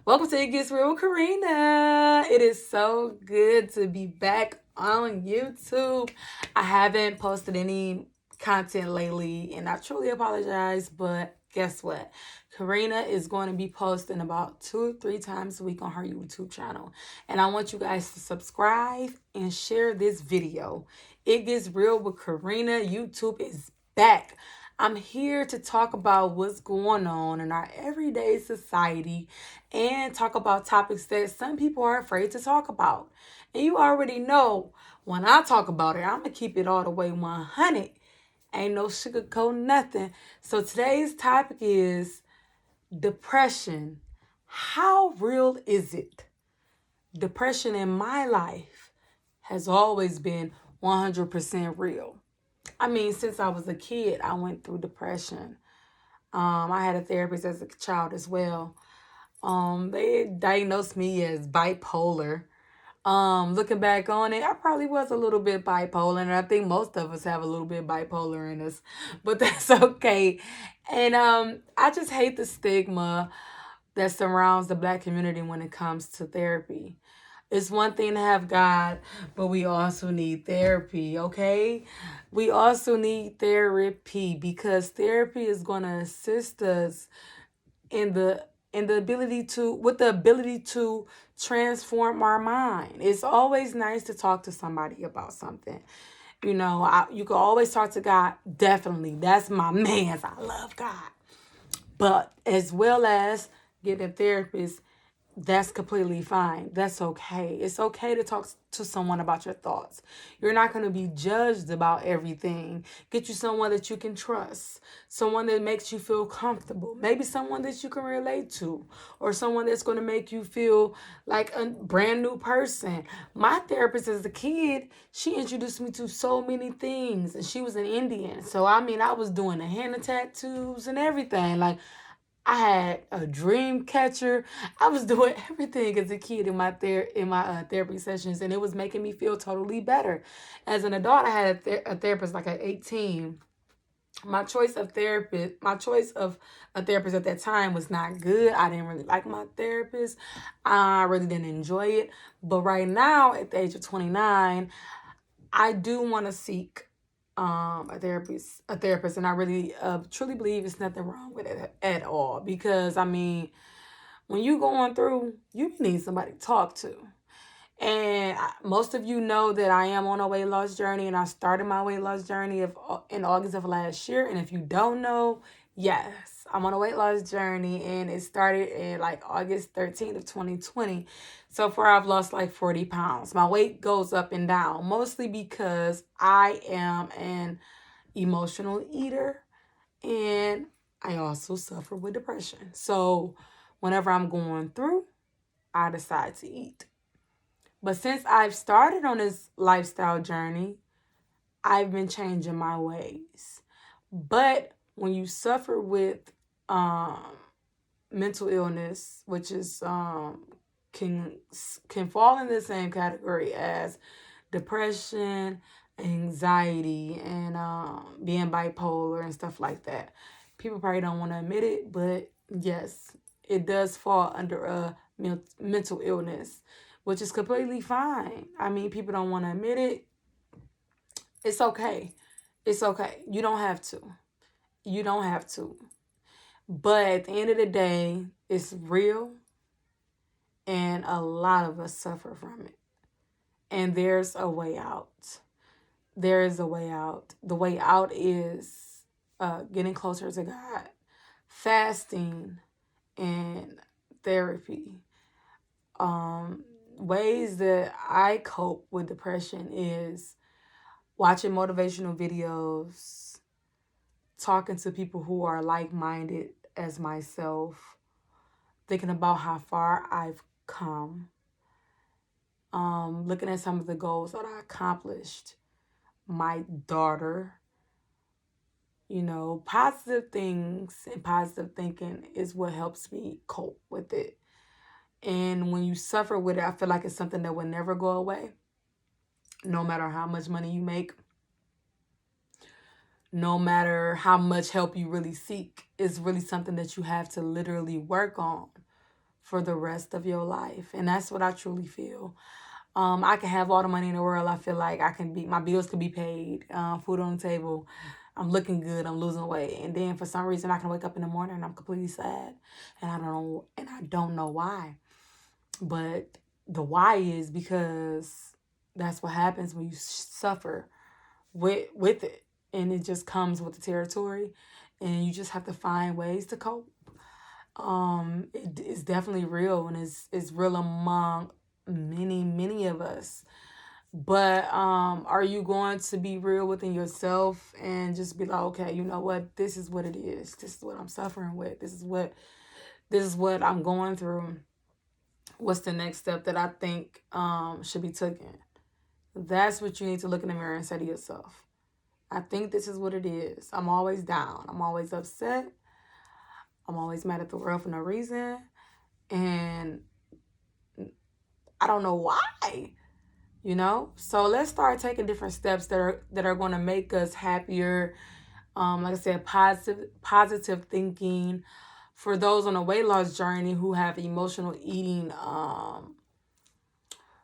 Welcome to It Gets Real with Karina. It is so good to be back on YouTube. I haven't posted any content lately, and I truly apologize, but guess what? Karina is going to be posting about 2 or 3 times a week on her YouTube channel. And I want you guys to subscribe and share this video. It Gets Real with Karina. YouTube is back. I'm here to talk about what's going on in our everyday society and talk about topics that some people are afraid to talk about. And you already know when I talk about it, I'm going to keep it all the way 100. Ain't no sugarcoat nothing. So today's topic is depression. How real is it? Depression in my life has always been 100% real. I mean, since I was a kid, I went through depression. I had a therapist as a child as well. They diagnosed me as bipolar. Looking back on it, I probably was a little bit bipolar, and I think most of us have a little bit bipolar in us, but that's okay. And I just hate the stigma that surrounds the Black community when it comes to therapy. It's one thing to have God, but we also need therapy, okay? We also need therapy because therapy is going to assist us in the ability to with the ability to transform our mind. It's always nice to talk to somebody about something. You can always talk to God. Definitely, that's my man's. I love God, but as well as getting a therapist, that's completely fine. That's okay. It's okay to talk to someone about your thoughts. You're not going to be judged about everything. Get you someone that you can trust, someone that makes you feel comfortable, maybe someone that you can relate to, or someone that's going to make you feel like a brand new person. My therapist as a kid, she introduced me to so many things, and she was an Indian. So, I mean, I was doing the henna tattoos and everything. Like, I had a dream catcher. I was doing everything as a kid in my therapy sessions, and it was making me feel totally better. As an adult, I had a therapist like at 18. My choice of a therapist at that time was not good. I didn't really like my therapist. I really didn't enjoy it. But right now, at the age of 29, I do want to seek a therapist, and I really truly believe it's nothing wrong with it at all. Because I mean, when you going through, you need somebody to talk to. And most of you know that I am on a weight loss journey, and I started my weight loss journey in August of last year. And if you don't know, yes, I'm on a weight loss journey, and it started in like August 13th of 2020. So far, I've lost like 40 pounds. My weight goes up and down, mostly because I am an emotional eater, and I also suffer with depression. So whenever I'm going through, I decide to eat. But since I've started on this lifestyle journey, I've been changing my ways. But when you suffer with um, mental illness, which is can can fall in the same category as depression, anxiety, and being bipolar and stuff like that. People probably don't want to admit it, but yes, it does fall under a mental illness, which is completely fine. I mean, people don't want to admit it. It's okay. It's okay. You don't have to. You don't have to. But at the end of the day, it's real, and a lot of us suffer from it. And there's a way out. There is a way out. The way out is getting closer to God, fasting, and therapy. Ways that I cope with depression is watching motivational videos, talking to people who are like minded as myself, thinking about how far I've come, looking at some of the goals that I accomplished, my daughter. Positive things and positive thinking is what helps me cope with it. And when you suffer with it, I feel like it's something that will never go away, no matter how much money you make, no matter how much help you really seek. It's really something that you have to literally work on for the rest of your life. And that's what I truly feel. I can have all the money in the world. I feel like my bills could be paid, food on the table. I'm looking good. I'm losing weight. And then for some reason I can wake up in the morning and I'm completely sad. And I don't know why. But the why is because that's what happens when you suffer with it. And it just comes with the territory. And you just have to find ways to cope. It's definitely real, and it's real among many of us. But are you going to be real within yourself and just be like, okay, you know what, this is what it is, this is what I'm suffering with, this is what I'm going through, what's the next step that I think should be taken? That's what you need to look in the mirror and say to yourself. I think this is what it is. I'm always down, I'm always upset, I'm always mad at the world for no reason, and I don't know why, So let's start taking different steps that are going to make us happier. Like I said, positive thinking. For those on a weight loss journey who have emotional eating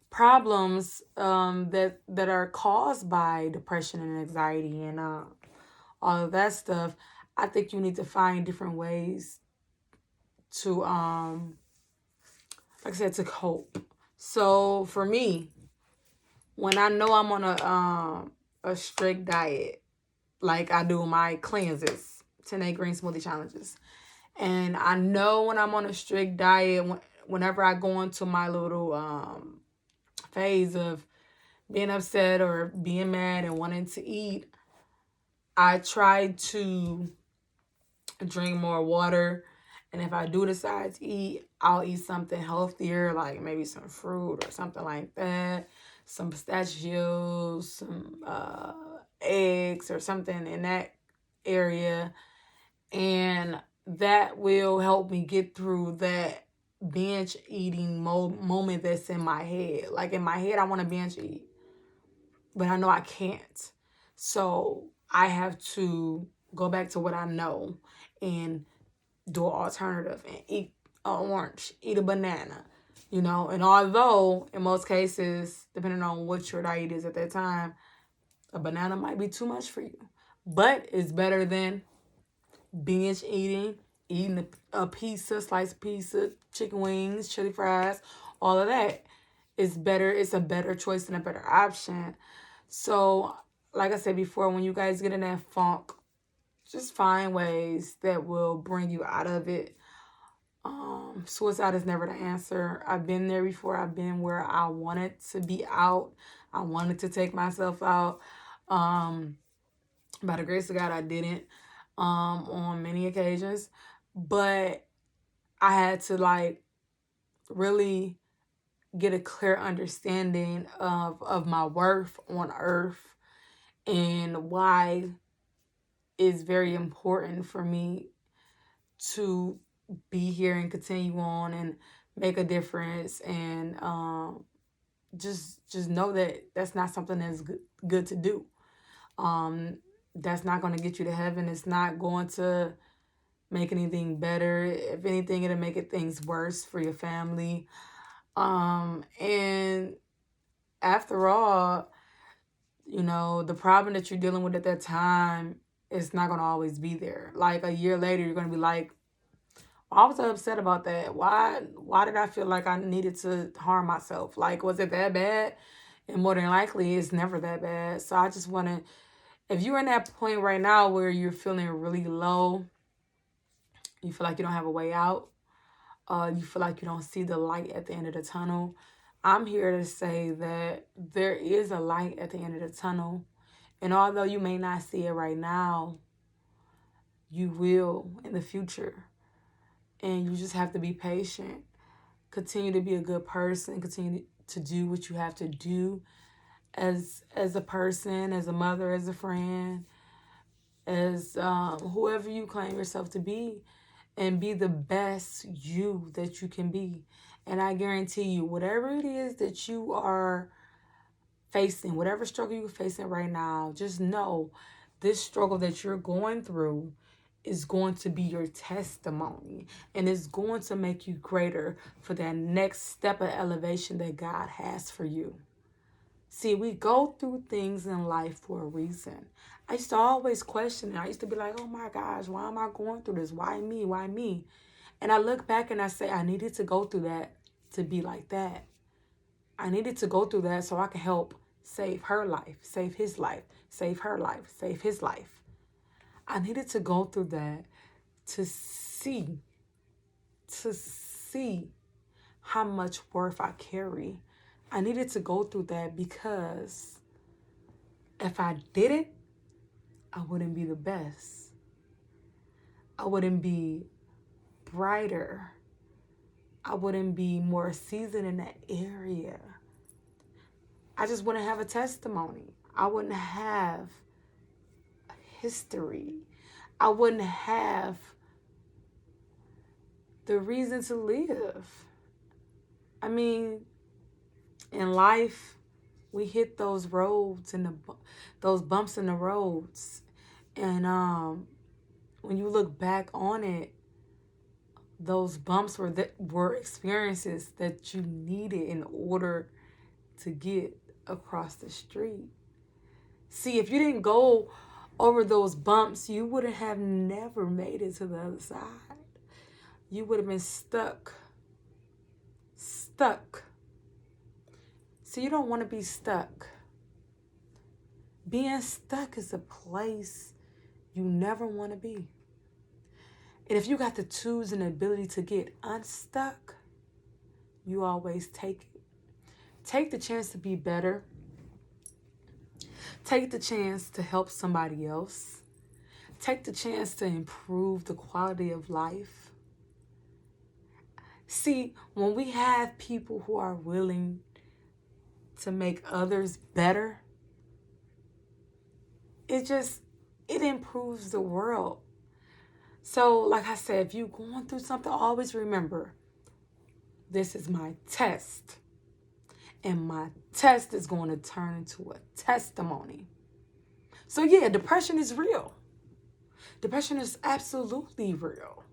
problems that are caused by depression and anxiety and all of that stuff, I think you need to find different ways to like I said, to cope. So for me, when I know I'm on a strict diet, like I do my cleanses, 10-day green smoothie challenges, and I know when I'm on a strict diet, whenever I go into my little phase of being upset or being mad and wanting to eat, I try to drink more water. And if I do decide to eat, I'll eat something healthier, like maybe some fruit or something like that, some pistachios, some eggs or something in that area. And that will help me get through that binge eating moment that's in my head. Like in my head, I want to binge eat, but I know I can't. So I have to go back to what I know and do an alternative and eat an orange, eat a banana, And although in most cases, depending on what your diet is at that time, a banana might be too much for you, but it's better than binge eating a pizza, sliced pizza, chicken wings, chili fries, all of that. It's better. It's a better choice and a better option. So, like I said before, when you guys get in that funk, just find ways that will bring you out of it. Suicide is never the answer. I've been there before. I've been where I wanted to be out. I wanted to take myself out. By the grace of God, I didn't on many occasions. But I had to really get a clear understanding of my worth on earth and why it's very important for me to be here and continue on and make a difference, and just know that that's not something that's good to do. That's not going to get you to heaven. It's not going to make anything better. If anything, it'll make things worse for your family. And after all, the problem that you're dealing with at that time is not going to always be there. Like a year later, you're going to be like, I was upset about that. Why did I feel like I needed to harm myself? Like, was it that bad? And more than likely, it's never that bad. So I just want to, if you're in that point right now where you're feeling really low, you feel like you don't have a way out, you feel like you don't see the light at the end of the tunnel, I'm here to say that there is a light at the end of the tunnel. And although you may not see it right now, you will in the future. And you just have to be patient. Continue to be a good person. Continue to do what you have to do as a person, as a mother, as a friend, as whoever you claim yourself to be. And be the best you that you can be. And I guarantee you, whatever it is that you are facing, whatever struggle you're facing right now, just know this struggle that you're going through is going to be your testimony, and it's going to make you greater for that next step of elevation that God has for you. See, we go through things in life for a reason. I used to always question it. I used to be like, oh my gosh, why am I going through this? Why me? Why me? And I look back and I say, I needed to go through that to be like that. I needed to go through that so I can help save her life, save his life, save her life, save his life. I needed to go through that to see how much worth I carry. I needed to go through that because if I didn't, I wouldn't be the best. I wouldn't be brighter. I wouldn't be more seasoned in that area. I just wouldn't have a testimony. I wouldn't have a history. I wouldn't have the reason to live. I mean, in life, we hit those roads and those bumps in the roads. And when you look back on it, those bumps were experiences that you needed in order to get across the street. See, if you didn't go over those bumps, you would have never made it to the other side. You would have been stuck. So you don't want to be stuck. Being stuck is a place you never want to be. And if you got the tools and the ability to get unstuck, you always take it. Take the chance to be better. Take the chance to help somebody else. Take the chance to improve the quality of life. See, when we have people who are willing to make others better, it improves the world. So, like I said, if you're going through something, always remember, this is my test. And my test is going to turn into a testimony. So yeah, depression is real. Depression is absolutely real.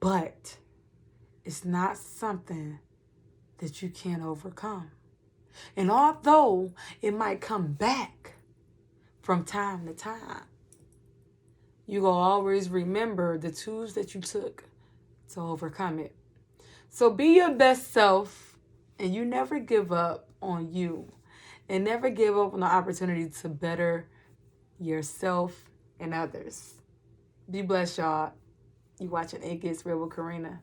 But it's not something that you can't overcome. And although it might come back from time to time, you will always remember the tools that you took to overcome it. So be your best self, and you never give up on you, and never give up on the opportunity to better yourself and others. Be blessed, y'all. You watching It Gets Real with Karina.